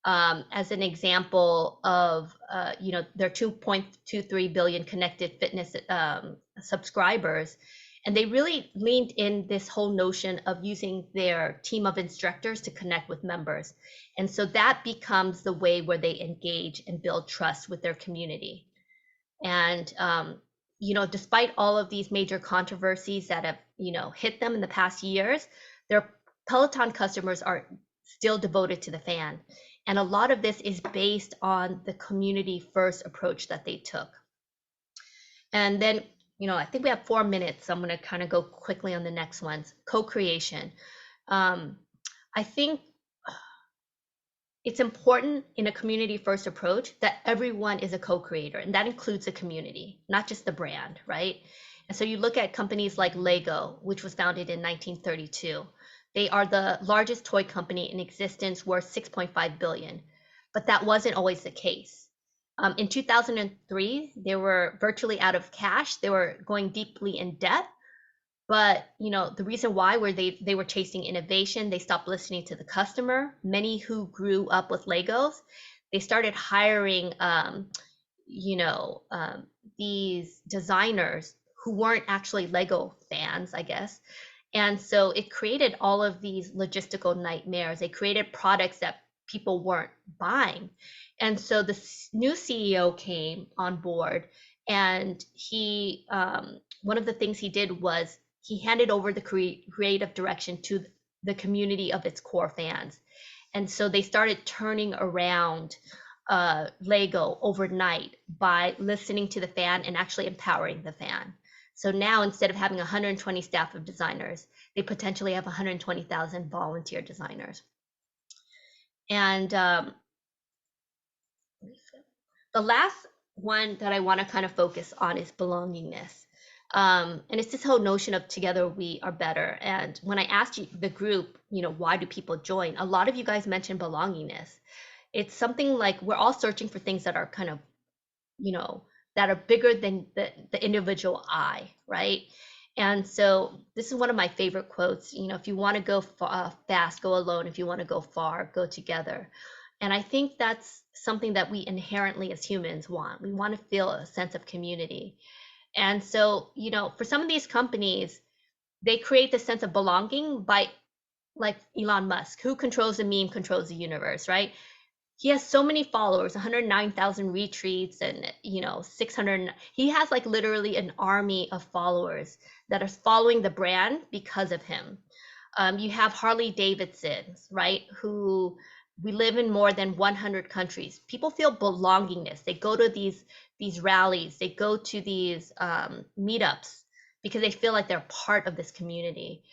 as an example of, their 2.23 billion connected fitness subscribers. And they really leaned in this whole notion of using their team of instructors to connect with members. And so that becomes the way where they engage and build trust with their community. And, despite all of these major controversies that have, hit them in the past years, their Peloton customers are still devoted to the fan. And a lot of this is based on the community first approach that they took. And then, I think we have 4 minutes, so I'm going to kind of go quickly on the next ones. Co-creation. I think it's important in a community first approach that everyone is a co-creator, and that includes the community, not just the brand, right? And so you look at companies like Lego, which was founded in 1932. They are the largest toy company in existence, worth 6.5 billion, but that wasn't always the case. In 2003, they were virtually out of cash. They were going deeply in debt. But the reason why were they were chasing innovation. They stopped listening to the customer. Many who grew up with Legos, they started hiring these designers who weren't actually Lego fans, I guess. And so it created all of these logistical nightmares. They created products that people weren't buying. And so the new CEO came on board, and he one of the things he did was he handed over the creative direction to the community of its core fans. And so they started turning around Lego overnight by listening to the fan and actually empowering the fan. So now instead of having 120 staff of designers, they potentially have 120,000 volunteer designers. And the last one that I want to kind of focus on is belongingness. And it's this whole notion of together we are better. And when I asked you, the group, why do people join? A lot of you guys mentioned belongingness. It's something like we're all searching for things that are kind of, that are bigger than the individual I, right? And so this is one of my favorite quotes. If you want to go fast, go alone. If you want to go far, go together. And I think that's something that we inherently as humans want. We want to feel a sense of community. And so, for some of these companies, they create this sense of belonging by, like Elon Musk, who controls the meme, controls the universe, right? He has so many followers, 109,000 retweets and 600. He has like literally an army of followers that are following the brand because of him. You have Harley Davidson's, right? Who we live in more than 100 countries. People feel belongingness. They go to these rallies. They go to these meetups because they feel like they're part of this community.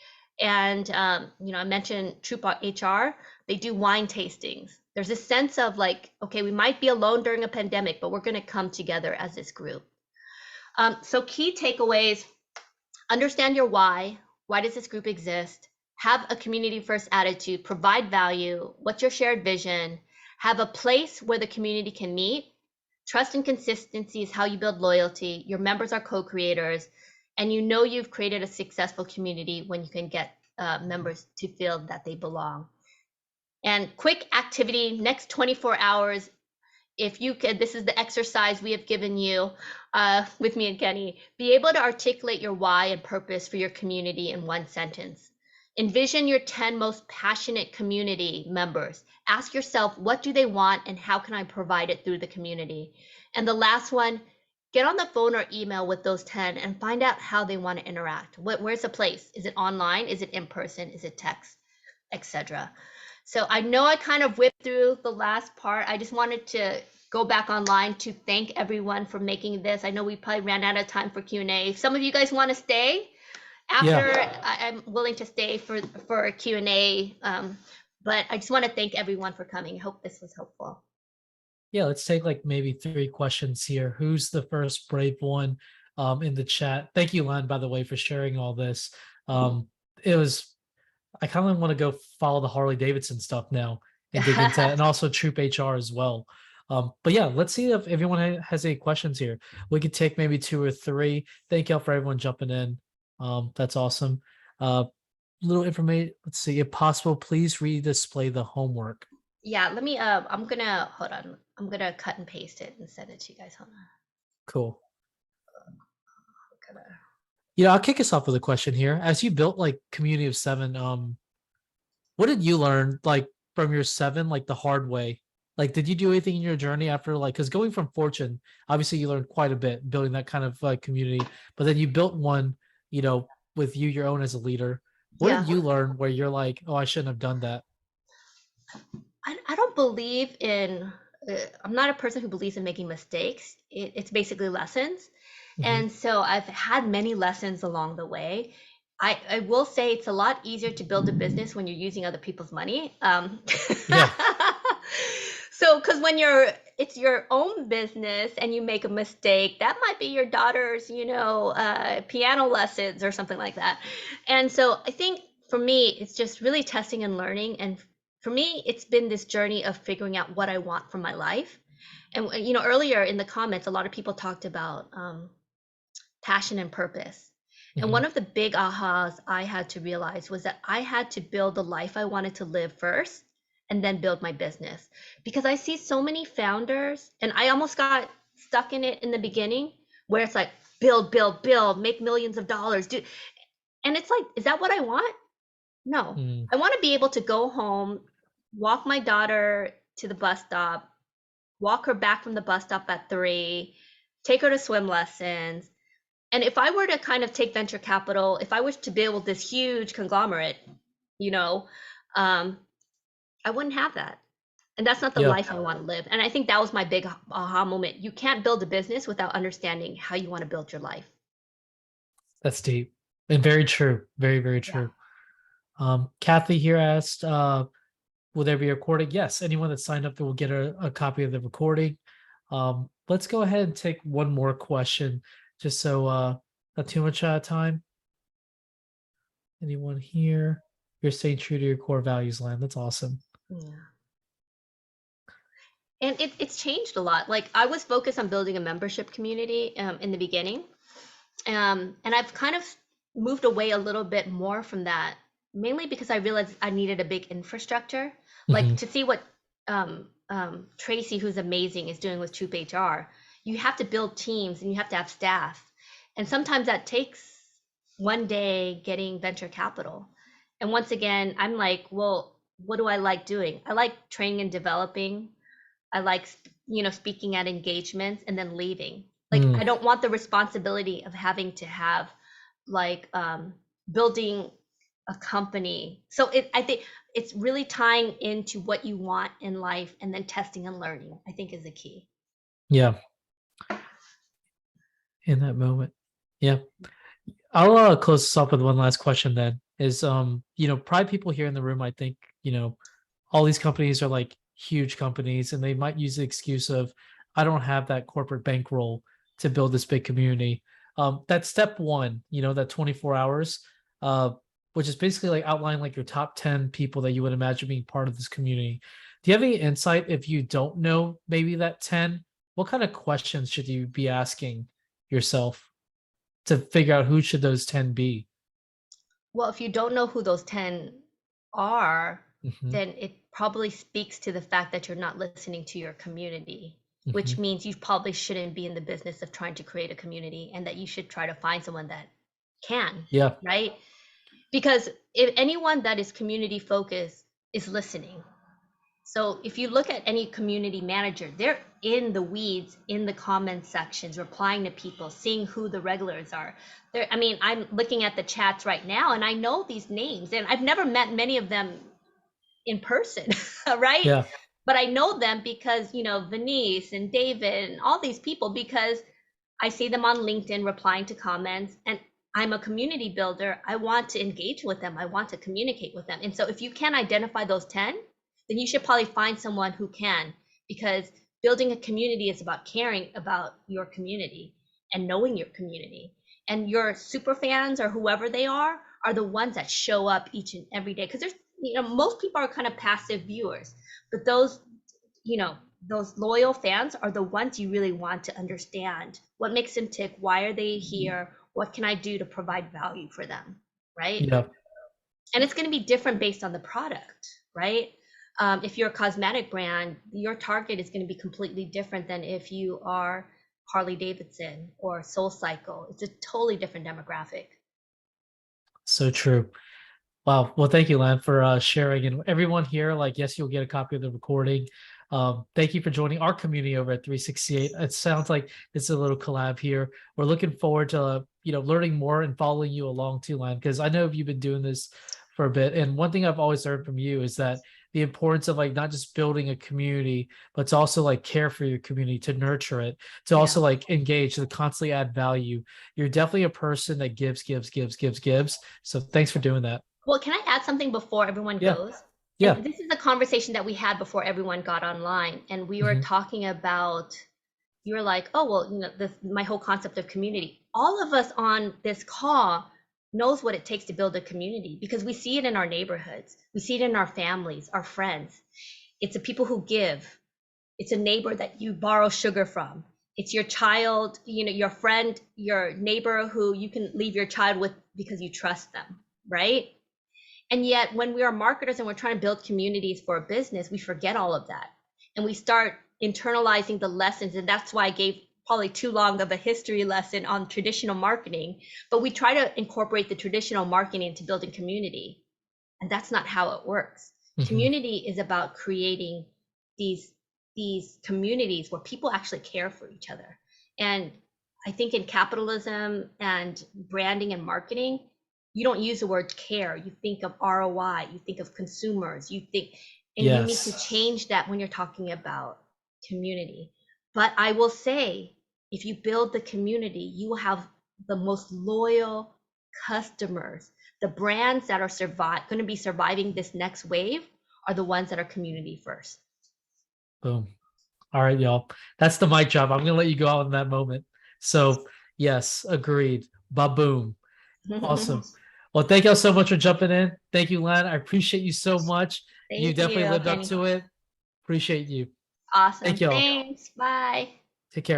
And I mentioned Troop HR. They do wine tastings. There's this sense of like, okay, we might be alone during a pandemic, but we're going to come together as this group. So key takeaways: understand your why. Why does this group exist? Have a community first attitude, provide value. What's your shared vision? Have a place where the community can meet. Trust and consistency is how you build loyalty. Your members are co-creators, and you've created a successful community when you can get members to feel that they belong. And quick activity, next 24 hours, if you could, this is the exercise we have given you with me and Kenny, be able to articulate your why and purpose for your community in one sentence. Envision your 10 most passionate community members. Ask yourself, what do they want and how can I provide it through the community? And the last one, get on the phone or email with those 10 and find out how they want to interact. Where's the place? Is it online? Is it in person? Is it text, etc.? So I know I kind of whipped through the last part. I just wanted to go back online to thank everyone for making this. I know we probably ran out of time for Q&A. If some of you guys want to stay after, I'm willing to stay for a Q&A. But I just want to thank everyone for coming. I hope this was helpful. Yeah, let's take like maybe 3 questions here. Who's the first brave one in the chat? Thank you, Lan, by the way, for sharing all this. I kind of want to go follow the Harley Davidson stuff now and dig into that, and also Troop HR as well. But yeah, let's see if everyone has any questions here. We could take maybe 2 or 3. Thank y'all for everyone jumping in. That's awesome. Little information. Let's see. If possible, please redisplay the homework. Yeah, let me, I'm gonna, hold on. I'm gonna cut and paste it and send it to you guys. Hold on. Cool. I'll kick us off with a question here. As you built like community of 7, what did you learn like from your 7, like the hard way? Like, did you do anything in your journey after, like, because going from Fortune, obviously you learned quite a bit building that kind of like community, but then you built one, with your own as a leader. What did you learn where you're like, oh, I shouldn't have done that? I don't believe in, I'm not a person who believes in making mistakes. It's basically lessons. Mm-hmm. And so I've had many lessons along the way. I will say it's a lot easier to build a business when you're using other people's money. Yeah. So, because when it's your own business and you make a mistake, that might be your daughter's, piano lessons or something like that. And so I think for me, it's just really testing and learning. And for me, it's been this journey of figuring out what I want from my life. And, earlier in the comments, a lot of people talked about passion and purpose. Mm-hmm. And one of the big ahas I had to realize was that I had to build the life I wanted to live first and then build my business. Because I see so many founders, and I almost got stuck in it in the beginning, where it's like, build, make millions of dollars. And it's like, is that what I want? No. I want to be able to go home, walk my daughter to the bus stop, walk her back from the bus stop at 3, take her to swim lessons. And if I were to kind of take venture capital, if I was to build this huge conglomerate, I wouldn't have that. And that's not the Yeah, life I want to live. And I think that was my big aha moment. You can't build a business without understanding how you want to build your life. that's deep and very true. Very, very Yeah. true. Kathy here asked, will there be a recording? Yes, anyone that signed up will get a copy of the recording. Let's go ahead and take one more question, just so not too much time. Anyone here? You're staying true to your core values, Lan. That's awesome. Yeah. And it's changed a lot. Like I was focused on building a membership community in the beginning. And I've kind of moved away a little bit more from that, mainly because I realized I needed a big infrastructure. Like Mhm. to see what Tracy, who's amazing, is doing with Troop HR, you have to build teams and you have to have staff. And sometimes that takes one day getting venture capital. And once again, I'm like, well, what do I like doing? I like training and developing. I like, speaking at engagements and then leaving. Like, Mm, I don't want the responsibility of having to have like building a company. So I think it's really tying into what you want in life and then testing and learning, I think is the key. yeah, in that moment. Yeah. I'll close this off with one last question then. Is probably people here in the room, I think, all these companies are like huge companies and they might use the excuse of I don't have that corporate bankroll to build this big community. That's step one, that 24 hours, which is basically like outlining like your top 10 people that you would imagine being part of this community. Do you have any insight if you don't know maybe that 10? What kind of questions should you be asking yourself to figure out who should those 10 be? Well, if you don't know who those 10 are, Hmm. then it probably speaks to the fact that you're not listening to your community, which Hmm. means you probably shouldn't be in the business of trying to create a community and that you should try to find someone that can, Yeah. right? Because if anyone that is community focused is listening. So if you look at any community manager, they're in the weeds, in the comment sections, replying to people, seeing who the regulars are. I mean, I'm looking at the chats right now and I know these names and I've never met many of them in person, right? Yeah. But I know them because, Venice and David and all these people, because I see them on LinkedIn replying to comments, and I'm a community builder. I want to engage with them. I want to communicate with them. And so if you can identify those 10, then you should probably find someone who can, because building a community is about caring about your community and knowing your community. And your super fans or whoever they are the ones that show up each and every day. Because there's, most people are kind of passive viewers, but you know, those loyal fans are the ones you really want to understand what makes them tick, why are they here, what can I do to provide value for them, right? Yeah. And it's going to be different based on the product, right? If you're a cosmetic brand, your target is going to be completely different than if you are Harley Davidson or Soul Cycle. It's a totally different demographic. So true. Wow. Well, thank you, Lan, for sharing. And everyone here, like, yes, you'll get a copy of the recording. Thank you for joining our community over at 368. It sounds like it's a little collab here. We're looking forward to, learning more and following you along too, Lan, because I know you've been doing this for a bit. And one thing I've always learned from you is that the importance of like not just building a community, but to also like care for your community, to nurture it, to also Yeah. like engage, to constantly add value. You're definitely a person that gives, gives, gives, gives, gives. So thanks for doing that. Well, can I add something before everyone Yeah. goes? Yeah. And this is a conversation that we had before everyone got online, and we were Hmm. talking about, you were like, oh, well, this, my whole concept of community. All of us on this call knows what it takes to build a community because we see it in our neighborhoods. We see it in our families, our friends. It's the people who give. It's a neighbor that you borrow sugar from. It's your child, your friend, your neighbor who you can leave your child with because you trust them, right? And yet, when we are marketers and we're trying to build communities for a business, we forget all of that. And we start internalizing the lessons. And that's why I gave probably too long of a history lesson on traditional marketing. But we try to incorporate the traditional marketing into building community. And that's not how it works. Hmm. Community is about creating these communities where people actually care for each other. And I think in capitalism and branding and marketing, you don't use the word care. You think of ROI, you think of consumers, you think, And you need to Yes. change that when you're talking about community. But I will say, if you build the community, you will have the most loyal customers. The brands that are going to be surviving this next wave are the ones that are community first. Boom. All right, y'all. That's the mic drop. I'm gonna let you go out in that moment. So yes, agreed. Ba-boom. Awesome. Well, thank y'all so much for jumping in. Thank you, Lan. I appreciate you so much. You Thank definitely you, lived up Kenny. to it. Appreciate you. Awesome. Thank y'all. Thanks. Bye. Take care.